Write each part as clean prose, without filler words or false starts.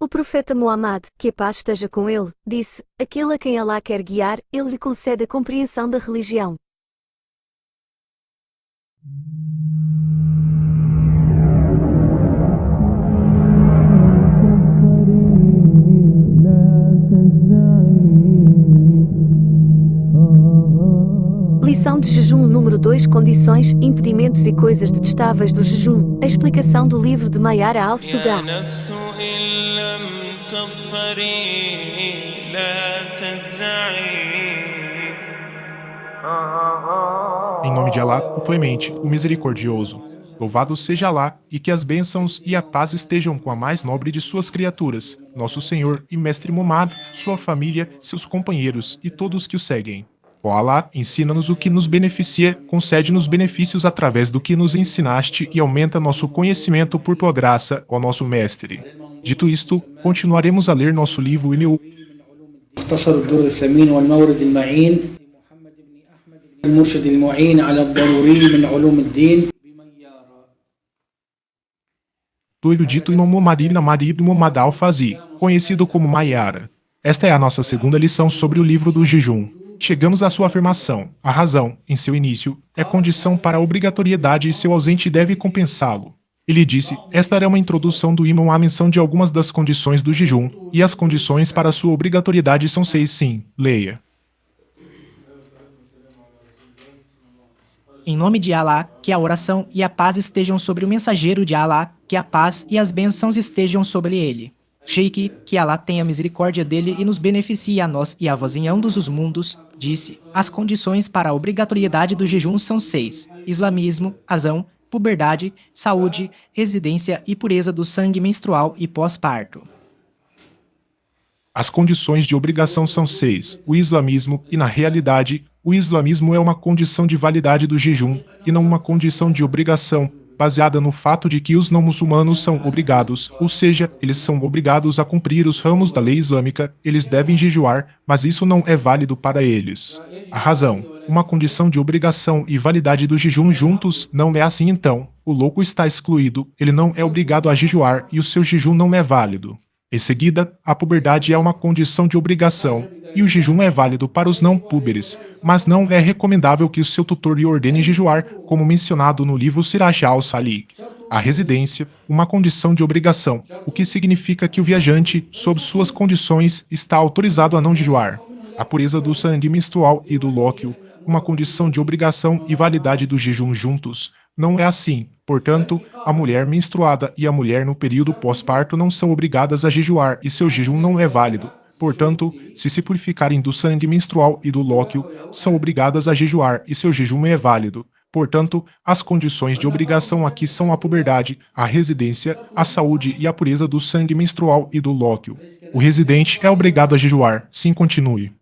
O profeta Muhammad, que a paz esteja com ele, disse: aquele a quem Alá quer guiar, ele lhe concede a compreensão da religião. Lição de jejum número 2: Condições, impedimentos e coisas detestáveis do jejum. A explicação do livro de Mayara al-Sugra. Em nome de Alá, o Clemente, o Misericordioso. Louvado seja Alá, e que as bênçãos e a paz estejam com a mais nobre de suas criaturas, nosso Senhor e Mestre Muhammad, sua família, seus companheiros e todos que o seguem. Ó Alá, ensina-nos o que nos beneficia, concede-nos benefícios através do que nos ensinaste e aumenta nosso conhecimento por tua graça, ó nosso Mestre. Dito isto, continuaremos a ler nosso livro مختصر الدر الثمين والمورد المعين المرشد المعين على الضروري من علوم الدين. do erudito Imam Muhammad ibn Ahmad ibn Muhammad al-Fazi, conhecido como Mayara. Esta é a nossa segunda lição sobre o livro do jejum. Chegamos à sua afirmação: a razão, em seu início, é condição para a obrigatoriedade e seu ausente deve compensá-lo. Ele disse: esta era uma introdução do Imam à menção de algumas das condições do jejum, e as condições para sua obrigatoriedade são 6. Sim, leia. Em nome de Alá, que a oração e a paz estejam sobre o mensageiro de Alá, que a paz e as bênçãos estejam sobre ele. Sheikh, que Alá tenha misericórdia dele e nos beneficie a nós e a vós em ambos os mundos, disse: as condições para a obrigatoriedade do jejum são 6: islamismo, razão, puberdade, saúde, residência e pureza do sangue menstrual e pós-parto. As condições de obrigação são 6: o islamismo, e na realidade, o islamismo é uma condição de validade do jejum, e não uma condição de obrigação, baseada no fato de que os não-muçulmanos são obrigados, ou seja, eles são obrigados a cumprir os ramos da lei islâmica, eles devem jejuar, mas isso não é válido para eles. A razão: uma condição de obrigação e validade do jejum juntos não é assim então, o louco está excluído, ele não é obrigado a jejuar e o seu jejum não é válido. Em seguida, a puberdade é uma condição de obrigação, e o jejum é válido para os não-púberes, mas não é recomendável que o seu tutor lhe ordene jejuar, como mencionado no livro Siraj al-Salik. A residência, uma condição de obrigação, o que significa que o viajante, sob suas condições, está autorizado a não jejuar. A pureza do sangue menstrual e do lóquio, uma condição de obrigação e validade do jejum juntos. Não é assim. Portanto, a mulher menstruada e a mulher no período pós-parto não são obrigadas a jejuar e seu jejum não é válido. Portanto, se purificarem do sangue menstrual e do lóquio, são obrigadas a jejuar e seu jejum é válido. Portanto, as condições de obrigação aqui são a puberdade, a residência, a saúde e a pureza do sangue menstrual e do lóquio. O residente é obrigado a jejuar. Sim, continue.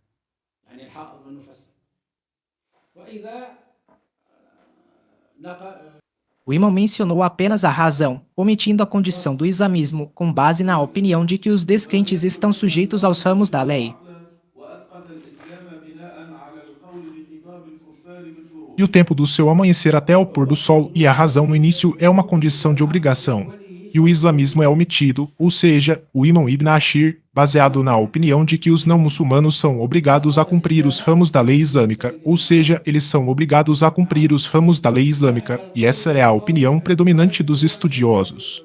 O imã mencionou apenas a razão, omitindo a condição do islamismo, com base na opinião de que os descrentes estão sujeitos aos ramos da lei. E o tempo do seu amanhecer até ao pôr do sol e a razão no início é uma condição de obrigação. E o islamismo é omitido, ou seja, o Imam Ibn Ashir, baseado na opinião de que os não-muçulmanos são obrigados a cumprir os ramos da lei islâmica, ou seja, eles são obrigados a cumprir os ramos da lei islâmica, e essa é a opinião predominante dos estudiosos.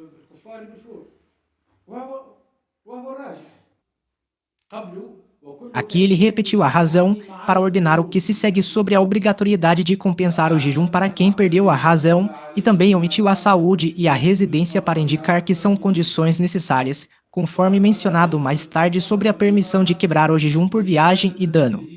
Aqui ele repetiu a razão para ordenar o que se segue sobre a obrigatoriedade de compensar o jejum para quem perdeu a razão e também omitiu a saúde e a residência para indicar que são condições necessárias, conforme mencionado mais tarde sobre a permissão de quebrar o jejum por viagem e dano.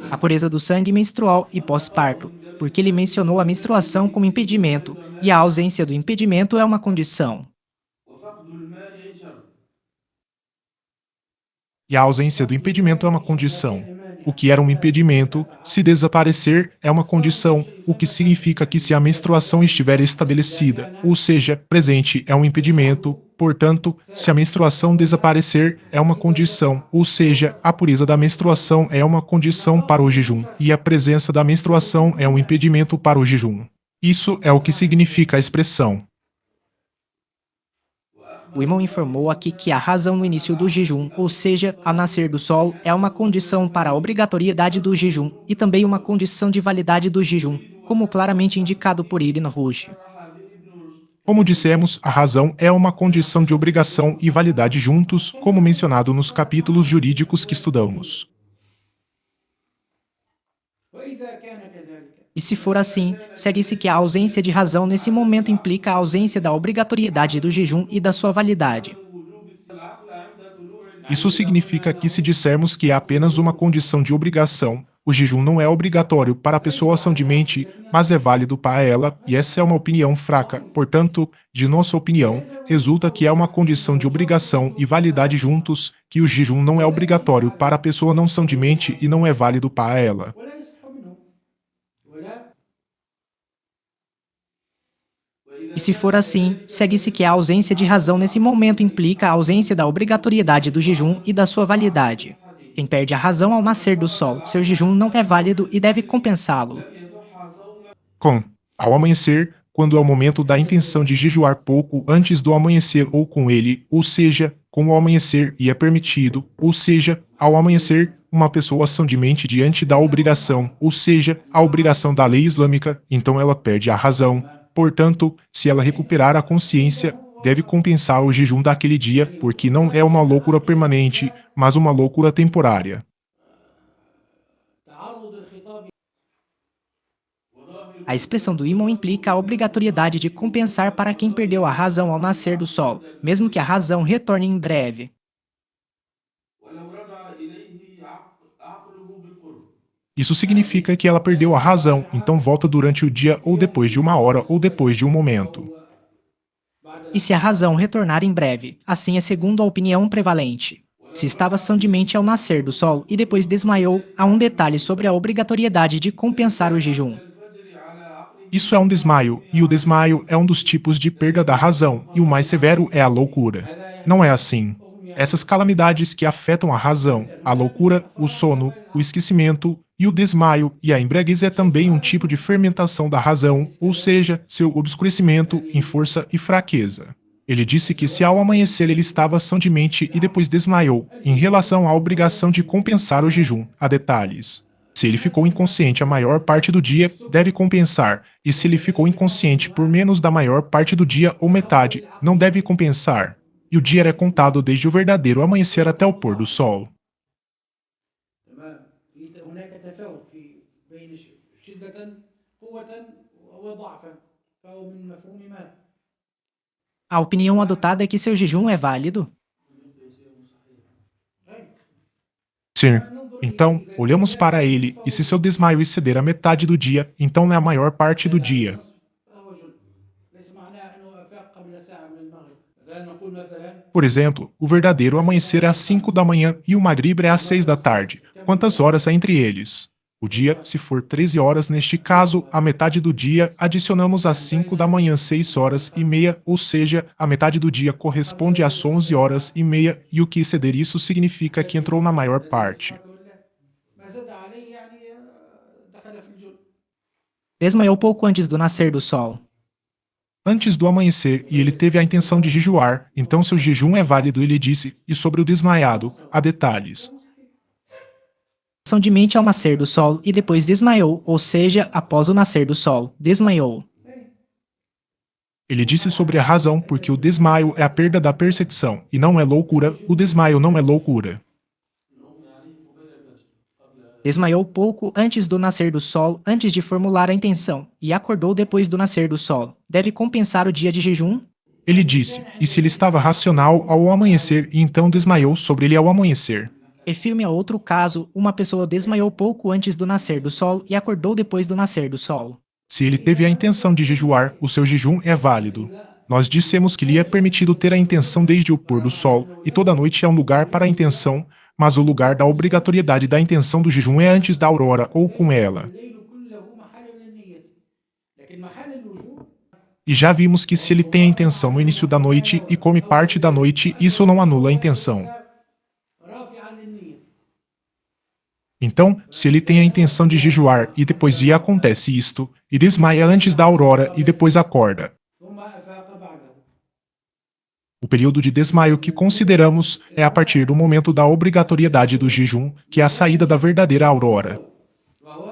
A pureza do sangue menstrual e pós-parto, porque ele mencionou a menstruação como impedimento, e a ausência do impedimento é uma condição. E a ausência do impedimento é uma condição. O que era um impedimento, se desaparecer, é uma condição, o que significa que se a menstruação estiver estabelecida, ou seja, presente, é um impedimento. Portanto, se a menstruação desaparecer, é uma condição, ou seja, a pureza da menstruação é uma condição para o jejum, e a presença da menstruação é um impedimento para o jejum. Isso é o que significa a expressão. O irmão informou aqui que a razão no início do jejum, ou seja, ao nascer do sol, é uma condição para a obrigatoriedade do jejum e também uma condição de validade do jejum, como claramente indicado por Ibn Rushd. Como dissemos, a razão é uma condição de obrigação e validade juntos, como mencionado nos capítulos jurídicos que estudamos. وإذا كان كذلك E se for assim, segue-se que a ausência de razão nesse momento implica a ausência da obrigatoriedade do jejum e da sua validade. Isso significa que se dissermos que é apenas uma condição de obrigação, o jejum não é obrigatório para a pessoa ação de mente, mas é válido para ela, e essa é uma opinião fraca. Portanto, de nossa opinião, resulta que é uma condição de obrigação e validade juntos, que o jejum não é obrigatório para a pessoa não são de mente e não é válido para ela. ولا يصح منه ولا E se for assim, segue-se que a ausência de razão nesse momento implica a ausência da obrigatoriedade do jejum e da sua validade. Quem perde a razão ao nascer do sol, seu jejum não é válido e deve compensá-lo. Com, ao amanhecer, quando é o momento da intenção de jejuar pouco antes do amanhecer ou com ele, ou seja, com o amanhecer e é permitido, ou seja, ao amanhecer, uma pessoa ação de mente diante da obrigação, ou seja, a obrigação da lei islâmica, então ela perde a razão. Portanto, se ela recuperar a consciência, deve compensar o jejum daquele dia, porque não é uma loucura permanente, mas uma loucura temporária. تعارض الخطاب A expressão do imã implica a obrigatoriedade de compensar para quem perdeu a razão ao nascer do sol, mesmo que a razão retorne em breve. Isso significa que ela perdeu a razão, então volta durante o dia ou depois de uma hora ou depois de um momento. E se a razão retornar em breve, assim é segundo a opinião prevalente. Se estava são de mente ao nascer do sol e depois desmaiou, há um detalhe sobre a obrigatoriedade de compensar o jejum. Isso é um desmaio, e o desmaio é um dos tipos de perda da razão, e o mais severo é a loucura. Não é assim. Essas calamidades que afetam a razão, a loucura, o sono, o esquecimento e o desmaio e a embriaguez é também um tipo de fermentação da razão, ou seja, seu obscurecimento em força e fraqueza. Ele disse que se ao amanhecer ele estava são de mente e depois desmaiou, em relação à obrigação de compensar o jejum, há detalhes. Se ele ficou inconsciente a maior parte do dia, deve compensar, e se ele ficou inconsciente por menos da maior parte do dia ou metade, não deve compensar. E o dia é contado desde o verdadeiro amanhecer até o pôr do sol. تمام هناك تفاوت بين شدة قوة وضعفا فهو من مفهوم ماذا؟ A opinião adotada é que seu jejum é válido. Sim. Então, olhamos para ele, e se seu desmaio exceder a metade do dia, então é a maior parte do dia. فهو جن ليس معناه أنه أفاق قبل ساعة من المغرب مثلا نقول مثلا Por exemplo, o verdadeiro amanhecer é às 5 da manhã e o Maghrib é às 6 da tarde. Quantas horas há entre eles? O dia, se for 13 horas, neste caso, a metade do dia, adicionamos às 5 da manhã 6 horas e meia, ou seja, a metade do dia corresponde às 11 horas e meia, e o que exceder isso significa que entrou na maior parte. ما زاد عليه يعني دخل في الجن Desmaiou pouco antes do nascer do sol. Antes do amanhecer, e ele teve a intenção de jejuar, então seu jejum é válido, ele disse, e sobre o desmaiado, há detalhes. São de mente ao nascer do sol e depois desmaiou, ou seja, após o nascer do sol, desmaiou. Ele disse sobre a razão, porque o desmaio é a perda da percepção, e não é loucura, o desmaio não é loucura. Desmaiou pouco antes do nascer do sol, antes de formular a intenção, e acordou depois do nascer do sol. Deve compensar o dia de jejum? Ele disse, e se ele estava racional ao amanhecer, e então desmaiou sobre ele ao amanhecer. Refirme a outro caso, uma pessoa desmaiou pouco antes do nascer do sol e acordou depois do nascer do sol. Se ele teve a intenção de jejuar, o seu jejum é válido. Nós dissemos que lhe é permitido ter a intenção desde o pôr do sol, e toda noite é um lugar para a intenção, mas o lugar da obrigatoriedade da intenção do jejum é antes da aurora ou com ela. الليل كله محل للنية لكن محل الوجوب E já vimos que se ele tem a intenção no início da noite e come parte da noite, isso não anula a intenção. رافعا للنية Então, se ele tem a intenção de jejuar e depois lhe acontece isto, e desmaia antes da aurora e depois acorda. ثم أفاق بعده O período de desmaio que consideramos é a partir do momento da obrigatoriedade do jejum, que é a saída da verdadeira aurora. وهو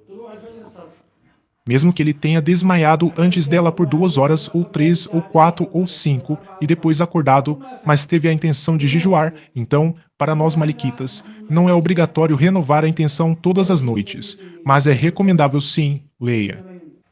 طلوع الفجر الصبح. Mesmo que ele tenha desmaiado antes dela por 2 horas, ou 3, ou 4, ou 5, e depois acordado, mas teve a intenção de jejuar, então, para nós maliquitas, não é obrigatório renovar a intenção todas as noites, mas é recomendável sim, leia.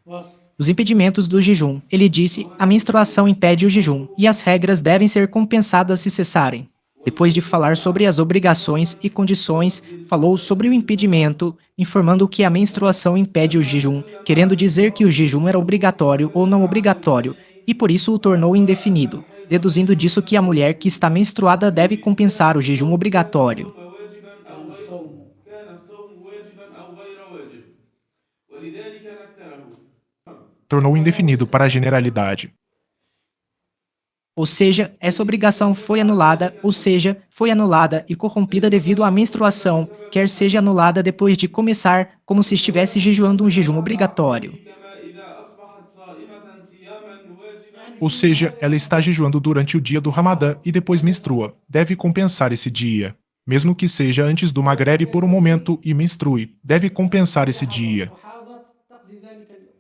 وصل Os impedimentos do jejum. Ele disse: a menstruação impede o jejum, e as regras devem ser compensadas se cessarem. Depois de falar sobre as obrigações e condições, falou sobre o impedimento, informando que a menstruação impede o jejum, querendo dizer que o jejum era obrigatório ou não obrigatório, e por isso o tornou indefinido, deduzindo disso que a mulher que está menstruada deve compensar o jejum obrigatório. واجبا أو الصوم كان الصوم واجبا أو غير واجب ولذلك نكره Tornou indefinido para a generalidade. Ou seja, essa obrigação foi anulada, ou seja, foi anulada e corrompida devido à menstruação, quer seja anulada depois de começar, como se estivesse jejuando um jejum obrigatório. كما إذا أصبحت صائمة صياما واجبا Ou seja, ela está jejuando durante o dia do Ramadã e depois menstrua. Deve compensar esse dia. Mesmo que seja antes do Magrebe por um momento e menstrue, deve compensar esse dia. وحاضت تقضي ذلك اليوم.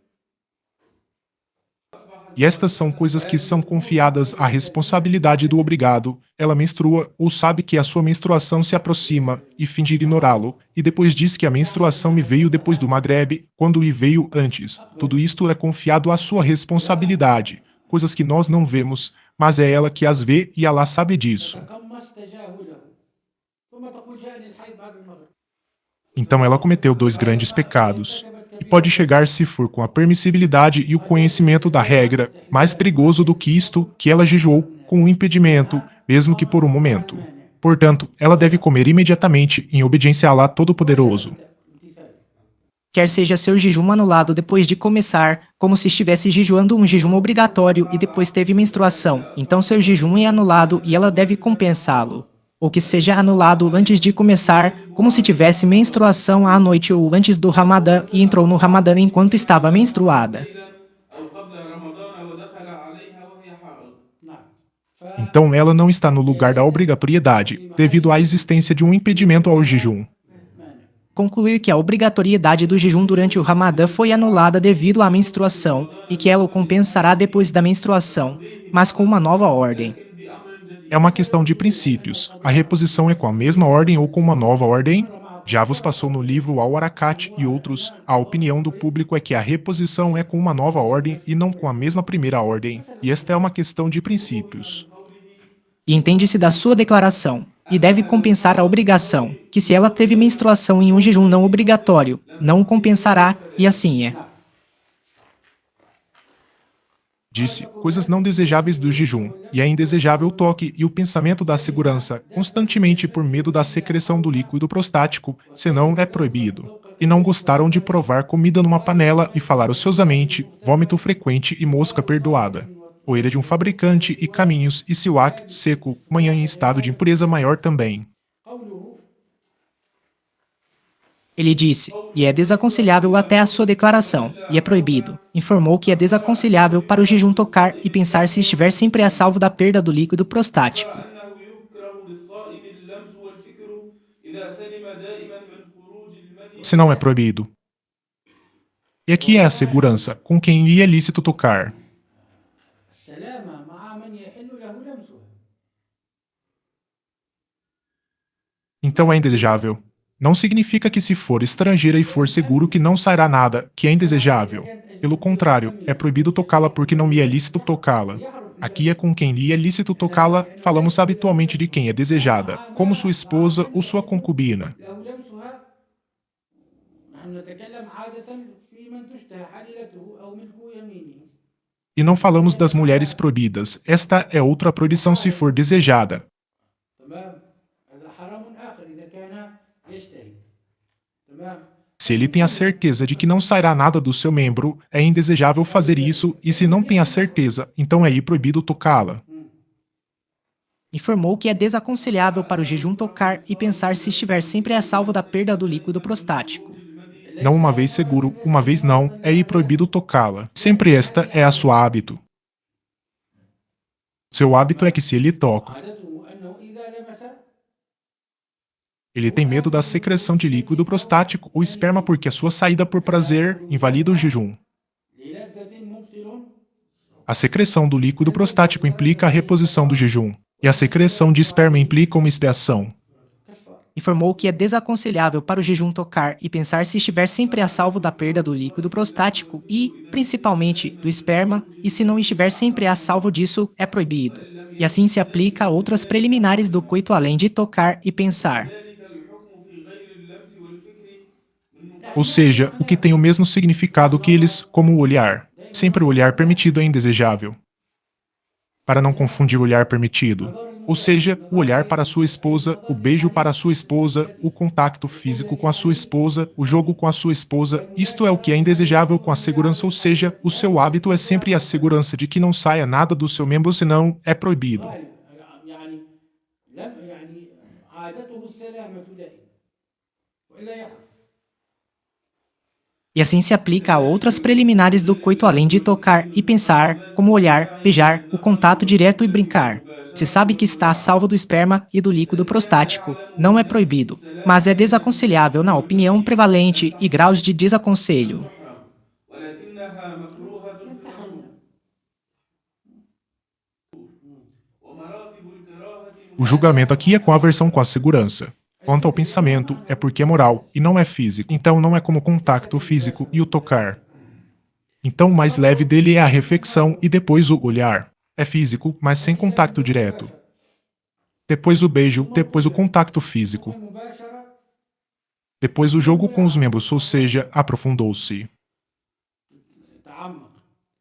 E estas são coisas que são confiadas à responsabilidade do obrigado. Ela menstrua ou sabe que a sua menstruação se aproxima e finge ignorá-lo, e depois diz que a menstruação me veio depois do Magrebe, quando lhe veio antes. Tudo isto é confiado à sua responsabilidade, coisas que nós não vemos, mas é ela que as vê e Allah sabe disso. تقمص تجاهله ثم تقول جاءني الحيض بعد المغرب. Então ela cometeu 2 grandes pecados. E pode chegar, se for com a permissibilidade e o conhecimento da regra, mais perigoso do que isto, que ela jejuou com o impedimento, mesmo que por um momento. Portanto, ela deve comer imediatamente em obediência a Allah Todo-Poderoso. امتثال. Quer seja seu jejum anulado depois de começar, como se estivesse jejuando um jejum obrigatório e depois teve menstruação, então seu jejum é anulado e ela deve compensá-lo. Ou que seja anulado antes de começar, como se tivesse menstruação à noite ou antes do Ramadã e entrou no Ramadã enquanto estava menstruada. أو قبل رمضان ودخل عليها وهي حائض نعم. Então ela não está no lugar da obrigatoriedade, devido à existência de um impedimento ao jejum. Concluir que a obrigatoriedade do jejum durante o Ramadã foi anulada devido à menstruação e que ela o compensará depois da menstruação, mas com uma nova ordem. É uma questão de princípios. A reposição é com a mesma ordem ou com uma nova ordem? Já vos passou no livro Al-Warakat e outros, a opinião do público é que a reposição é com uma nova ordem e não com a mesma primeira ordem. E esta é uma questão de princípios. E entende-se da sua declaração, e deve compensar a obrigação, que se ela teve menstruação em um jejum não obrigatório, não o compensará, e assim é. Disse, coisas não desejáveis do jejum, e é indesejável o toque e o pensamento da segurança, constantemente por medo da secreção do líquido prostático, senão é proibido. E não gostaram de provar comida numa panela e falar ociosamente, vômito frequente e mosca perdoada. Poeira de um fabricante e caminhos e siwak seco, manhã em estado de impureza maior também. قوله Ele disse, e é desaconselhável até a sua declaração, e é proibido. Informou que é desaconselhável para o jejum tocar e pensar se estiver sempre a salvo da perda do líquido prostático. أنه يكره للصائم اللمس والفكر إذا سلم دائما من خروج المني Se não é proibido. E aqui é a segurança, com quem lhe é lícito tocar. السلامة مع من يحل له لمسها. Então é indesejável. Não significa que se for estrangeira e for seguro que não sairá nada, que é indesejável. Pelo contrário, é proibido tocá-la porque não lhe é lícito tocá-la. Aqui é com quem lhe é lícito tocá-la, falamos habitualmente de quem é desejada, como sua esposa ou sua concubina. له لمسها. نحن نتكلم عادة في من تشتهى حليلته أو ملك يمينه. E não falamos das mulheres proibidas. Esta é outra proibição se for desejada. تمام. هذا حرام آخر إذا كان يشتهي. تمام. Se ele tem a certeza de que não sairá nada do seu membro, é indesejável fazer isso, e se não tem a certeza, então é proibido tocá-la. Informou que é desaconselhável para o jejum tocar e pensar se estiver sempre a salvo da perda do líquido prostático. Não uma vez seguro, uma vez não, é proibido tocá-la. Sempre esta é a sua hábito. Seu hábito é que se ele toca, عادته أنه إذا لمس ele tem medo da secreção de líquido prostático ou esperma porque a sua saída por prazer invalida o jejum. للذة مبطل A secreção do líquido prostático implica a reposição do jejum, e a secreção de esperma implica uma expiação. كفار. Informou que é desaconselhável para o jejum tocar e pensar se estiver sempre a salvo da perda do líquido prostático e, principalmente, do esperma, e se não estiver sempre a salvo disso, é proibido. E assim se aplica a outras preliminares do coito além de tocar e pensar. ذلك الحكم في غير اللمس والفكر من Ou seja, o que tem o mesmo significado que eles, como o olhar. Sempre o olhar permitido é indesejável. Para não confundir o olhar permitido. Ou seja, o olhar para sua esposa, o beijo para sua esposa, o contato físico com a sua esposa, o jogo com a sua esposa, isto é o que é indesejável com a segurança, ou seja, o seu hábito é sempre a segurança de que não saia nada do seu membro, senão é proibido. يعني يعني عادته السلامة دائما وإلا يقع. E assim se aplica a outras preliminares do coito além de tocar e pensar, como olhar, beijar, o contato direto e brincar. Se sabe que está a salvo do esperma e do líquido prostático, não é proibido, mas é desaconselhável na opinião prevalente e graus de desaconselho. محرم ولكنها مكروهة في المشروع ومراتب الكراهة O julgamento aqui é com aversão com a segurança. Quanto ao pensamento, é porque é moral e não é físico, então não é como o contato físico e o tocar. Então o mais leve dele é a reflexão e depois o olhar. É físico, mas sem contato direto. Depois o beijo, depois o contato físico. المباشرة Depois o jogo com os membros, ou seja, aprofundou-se. تعمق.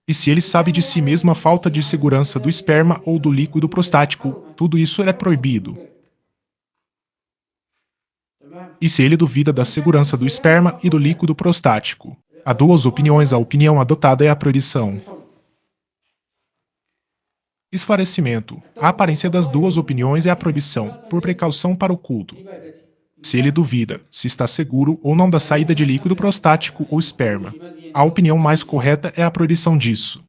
E se ele sabe de si mesmo a falta de segurança do esperma ou do líquido prostático, tudo isso é proibido. تمام. E se ele duvida da segurança do esperma e do líquido prostático? Há duas opiniões, a opinião adotada é a proibição. Esclarecimento. A aparência das duas opiniões é a proibição, por precaução para o culto. عبادته. Se ele duvida se está seguro ou não da saída de líquido prostático ou esperma. A opinião mais correta é a proibição disso.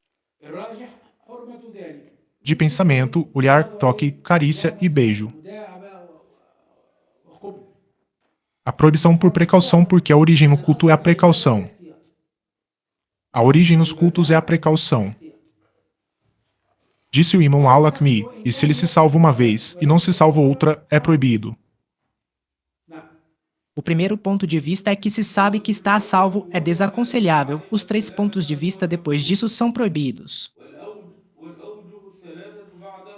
الراجح حرمة ذلك. De pensamento, olhar, toque, carícia e beijo. مداعبة وقبل. A proibição por precaução porque a origem no culto é a precaução. A origem nos cultos é a precaução. Disse o imã al-Hakmi, e se ele se salva uma vez e não se salva outra, é proibido. نعم. O primeiro ponto de vista é que se sabe que está a salvo é desaconselhável. Os 3 pontos de vista depois disso são proibidos. والأوجه الثلاثة بعده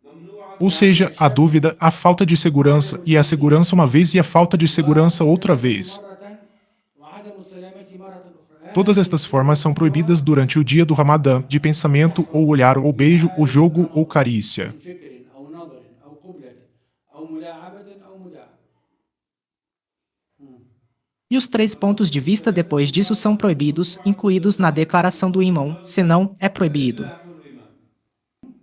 ممنوعة Ou seja, a dúvida, a falta de segurança, e a segurança uma vez e a falta de segurança outra vez. مرة وعدم السلامة مرة أخرى. Todas estas formas são proibidas durante o dia do Ramadã, de pensamento, ou olhar, ou beijo, ou jogo, ou carícia. من فكر أو نظر أو قبلة أو ملاعبة أو مداعبة. E os 3 pontos de vista depois disso são proibidos, incluídos na declaração do imã, senão é proibido.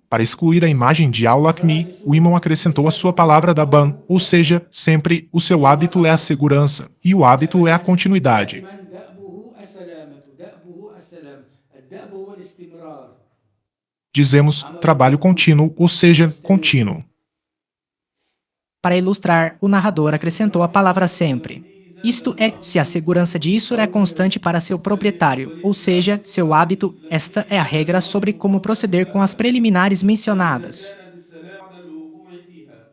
Para excluir a imagem de al-Lakmi, o imã acrescentou a sua palavra da ban, ou seja, sempre, o seu hábito é a segurança, e o hábito é a continuidade. من دأبه السلامة دأبه السلام الدأب هو الاستمرار. Dizemos, trabalho contínuo, ou seja, contínuo. Para ilustrar, o narrador acrescentou a palavra sempre. Isto é, se a segurança de isso é constante para seu proprietário, ou seja, seu hábito, esta é a regra sobre como proceder com as preliminares mencionadas. كانت السلامة بعد الوقوع فيها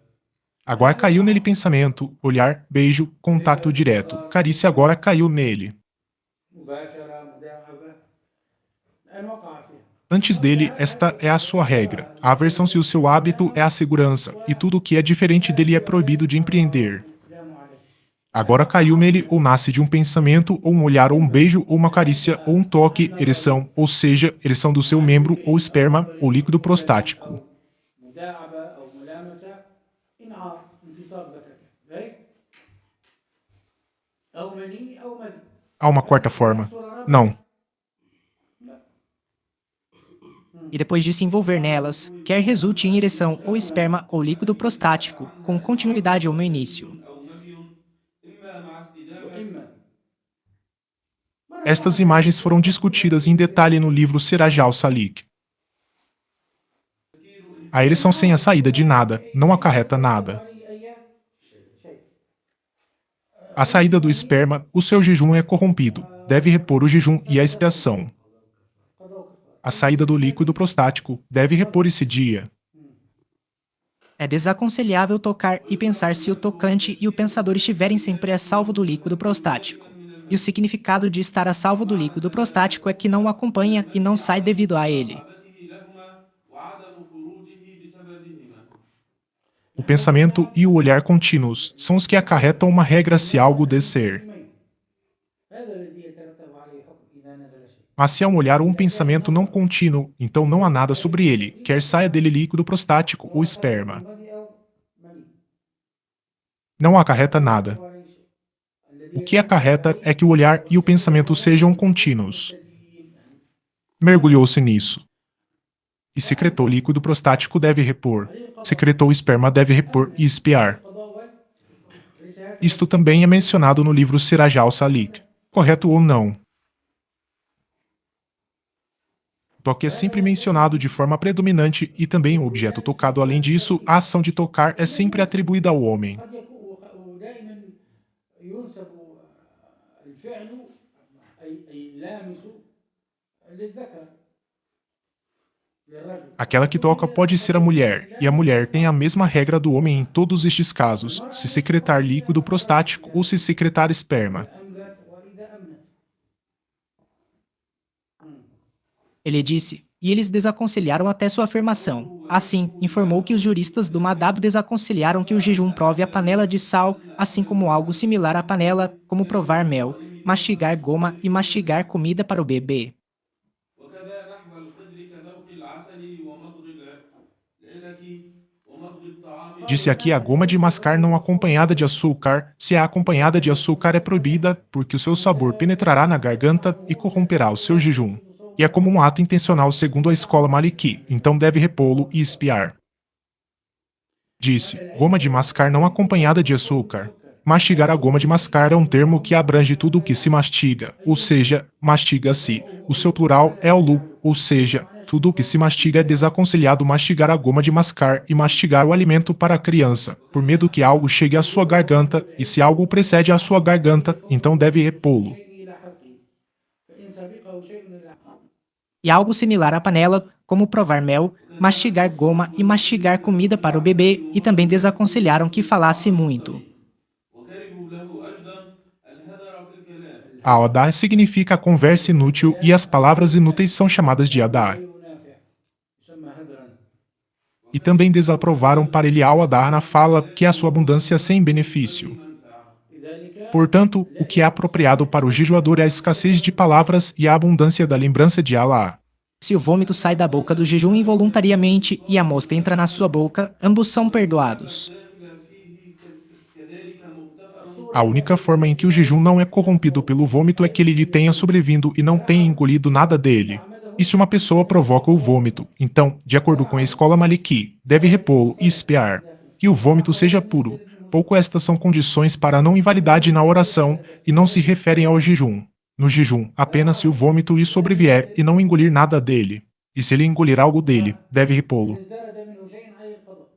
Agora caiu nele pensamento, olhar, beijo, contato direto. Carícia agora caiu nele. مباشرة مداعبة أن وقع فيها. Antes dele, esta é a sua regra. A aversão se o seu hábito é a segurança, e tudo o que é diferente dele é proibido de empreender. السلام عليكم. Agora caiu nele ou nasce de um pensamento, ou um olhar, ou um beijo, ou uma carícia, ou um toque, ereção, ou seja, ereção do seu membro, ou esperma, ou líquido prostático. مداعبة أو ملامسة إنعاء انتصاب ذكر ذلك أو مني أو مذي. Há uma quarta forma. Não. e depois de se envolver nelas, quer resulte em ereção ou esperma ou líquido prostático, com continuidade ou no início. أو مني إما مع استدامة وإما Estas imagens foram discutidas em detalhe no livro Siraj al-Salik. A ereção sem a saída de nada não acarreta nada. A saída do esperma, o seu jejum é corrompido. Deve repor o jejum e a expiação. A saída do líquido prostático deve repor esse dia. É desaconselhável tocar e pensar se o tocante e o pensador estiverem sempre a salvo do líquido prostático. E o significado de estar a salvo do líquido prostático é que não o acompanha e não sai devido a ele. محبته لهما وعدم خروجه بسببهما. O pensamento e o olhar contínuos são os que acarretam uma regra se algo descer. هذا الذي يترتب عليه حكم إذا نزل شيء. Mas se há um olhar ou um pensamento não contínuo, então não há nada sobre ele, quer saia dele líquido prostático ou esperma. المذي أو مني. Não acarreta nada. O que acarreta é que o olhar e o pensamento sejam contínuos. Mergulhou-se nisso. E secretou líquido prostático deve repor. Secretou esperma deve repor e espiar. Isto também é mencionado no livro Siraj al-Salik. Correto ou não? O toque é sempre mencionado de forma predominante e também o objeto tocado. Além disso, a ação de tocar é sempre atribuída ao homem. قد يكون ودائما ينسب الفعل أي لامس للذكر للرجل. Aquela que toca pode ser a mulher, e a mulher tem a mesma regra do homem em todos estes casos, se secretar líquido prostático ou se secretar esperma. أمذت وإذا أمنت. Ele disse, e eles desaconselharam até sua afirmação. Assim, informou que os juristas do Madhab desaconselharam que o jejum prove a panela de sal, assim como algo similar à panela, como provar mel, mastigar goma e mastigar comida para o bebê. وكذا نحو القدر كذوق العسل ومضغ العلك ومضغ الطعام. Disse aqui a goma de mascar não acompanhada de açúcar, se a acompanhada de açúcar é proibida, porque o seu sabor penetrará na garganta e corromperá o seu jejum. E é como um ato intencional segundo a escola Maliki, então deve repô-lo e espiar. Disse, goma de mascar não acompanhada de açúcar. Mastigar a goma de mascar é um termo que abrange tudo o que se mastiga, ou seja, mastiga-se. O seu plural é o lu, ou seja, tudo o que se mastiga é desaconselhado mastigar a goma de mascar e mastigar o alimento para a criança, por medo que algo chegue à sua garganta, e se algo precede à sua garganta, então deve repô-lo. شيء إلى حلقه فإن سبقه شيء إلى E algo similar à panela, como provar mel, mastigar goma e mastigar comida para o bebê, e também desaconselharam que falasse muito. وكرهوا له أيضا الهدر في الكلام. A odá significa a conversa inútil e as palavras inúteis são chamadas de adá. غير نافع يسمى هذرا. E também desaprovaram para ele ao adar na fala que é a sua abundância sem benefício. لذلك Portanto, o que é apropriado para o jejuador é a escassez de palavras e a abundância da lembrança de Allah. Se o vômito sai da boca do jejum involuntariamente e a mosca entra na sua boca, ambos são perdoados. كذلك مغتفر A única forma em que o jejum não é corrompido pelo vômito é que ele lhe tenha sobrevindo e não tenha engolido nada dele. E se uma pessoa provoca o vômito, então, de acordo com a escola Maliki, deve repô-lo e espiar. Que o vômito seja puro. Pouco estas são condições para a não invalidade na oração e não se referem ao jejum. No jejum, apenas se o vômito lhe sobrevier e não engolir nada dele. E se ele engolir algo dele, deve repô-lo. ازداد منه شيء عليه القضاء.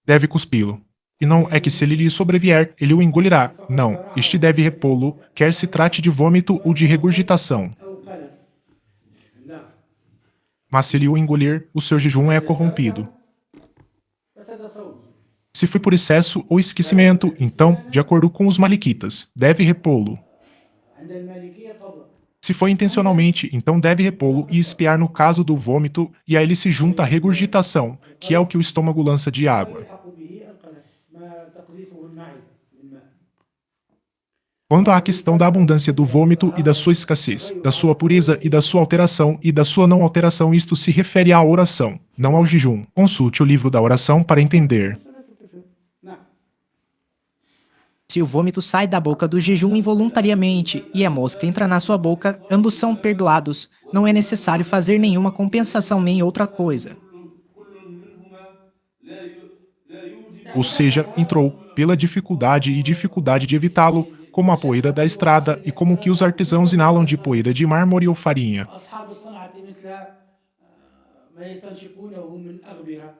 Deve cuspi-lo. E não é que se ele lhe sobrevier, ele o engolirá. Não, este deve repô-lo, quer se trate de vômito ou de regurgitação. أو قلس. نعم. Mas se ele o engolir, o seu jejum é corrompido. فسد صومه. Se foi por excesso ou esquecimento, então, de acordo com os maliquitas, deve repô-lo. عند المالكية قضاء. Se foi intencionalmente, então deve repô-lo e espiar no caso do vômito, e a ele se junta a regurgitação, que é o que o estômago lança de água. يلحق به القلس ما تقذيفه المعدة بالماء. Quanto à questão da abundância do vômito e da sua escassez, da sua pureza e da sua alteração e da sua não alteração, isto se refere à oração, não ao jejum. Consulte o livro da oração para entender. نعم. Se o vômito sai da boca do jejum involuntariamente e a mosca entra na sua boca, ambos são perdoados. Não é necessário fazer nenhuma compensação nem outra coisa. كل منهما لا يوجب Ou seja, entrou pela dificuldade e dificuldade de evitá-lo, como a poeira da estrada e como que os artesãos inalam de poeira de mármore ou farinha. أصحاب الصنعة مثل ما يستنشقونه من أغبرة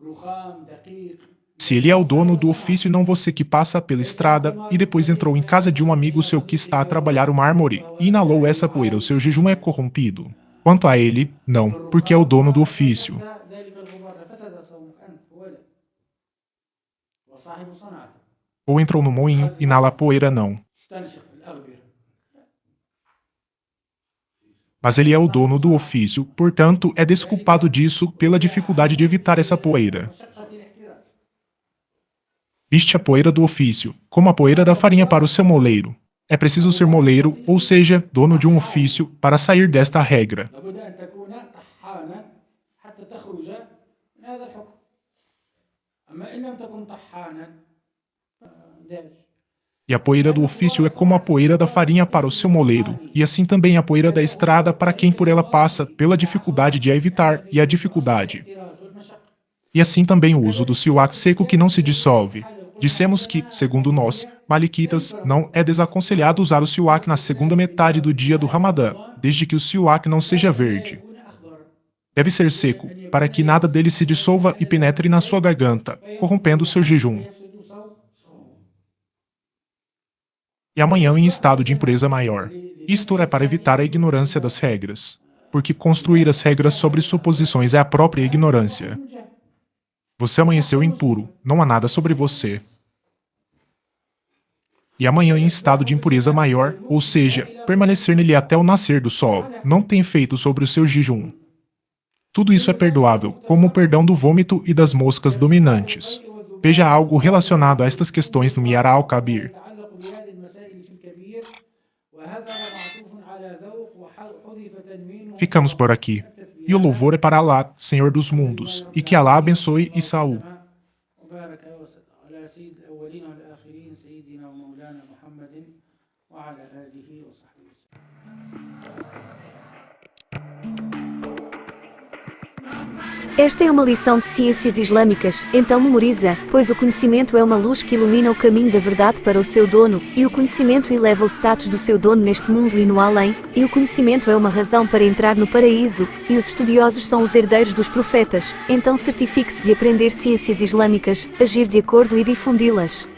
رخام دقيق. Se ele é o dono do ofício e não você que passa pela estrada, e depois entrou em casa de um amigo seu que está a trabalhar o mármore, e inalou essa poeira, o seu jejum é corrompido. Quanto a ele, não, porque é o dono do ofício. ذلك الغبار فسد صومك أنت ولا وصاحب صنعته Ou entrou no moinho, inala a poeira, não. استنشق الأغبرة. Mas ele é o dono do ofício, portanto, é desculpado disso pela dificuldade de evitar essa poeira. مشقة الاحتراز. Viste a poeira do ofício, como a poeira da farinha para o seu moleiro. É preciso ser moleiro, ou seja, dono de um ofício, para sair desta regra. لابد أن تكون طحانا حتى تخرج من هذا الحكم. أما إن لم تكن طحانا دارج. E a poeira do ofício é como a poeira da farinha para o seu moleiro, e assim também a poeira da estrada para quem por ela passa, pela dificuldade de a evitar e a dificuldade. الاحتراز والمشقة. E assim também o uso do siwak seco que não se dissolve. Dissemos que, segundo nós, maliquitas, não é desaconselhado usar o siwak na segunda metade do dia do Ramadã, desde que o siwak não seja verde. يكون أخضر. Deve ser seco, para que nada dele se dissolva e penetre na sua garganta, corrompendo seu jejum. يفسد صوم. E amanhã em estado de impureza maior. Isto é para evitar a ignorância das regras. Porque construir as regras sobre suposições é a própria ignorância. Você amanheceu impuro, não há nada sobre você. E amanhã em estado de impureza maior, ou seja, permanecer nele até o nascer do sol, não tem efeito sobre o seu jejum. Tudo isso é perdoável, como o perdão do vômito e das moscas dominantes. Veja algo relacionado a estas questões no Miara al-Kabir. يتعلق بهذه المسائل في الكبير وهذا معطوف على ذوق وحذف تنوين. Ficamos por aqui. E o louvor é para Alá, Senhor dos mundos, e que Alá abençoe e Saul. وبارك على سيد الأولين والآخرين سيدنا ومولانا محمد وعلى آله وصحبه وسلم. Esta é uma lição de ciências islâmicas, então memoriza, pois o conhecimento é uma luz que ilumina o caminho da verdade para o seu dono, e o conhecimento eleva o status do seu dono neste mundo e no além, e o conhecimento é uma razão para entrar no paraíso, e os estudiosos são os herdeiros dos profetas, então certifique-se de aprender ciências islâmicas, agir de acordo e difundi-las.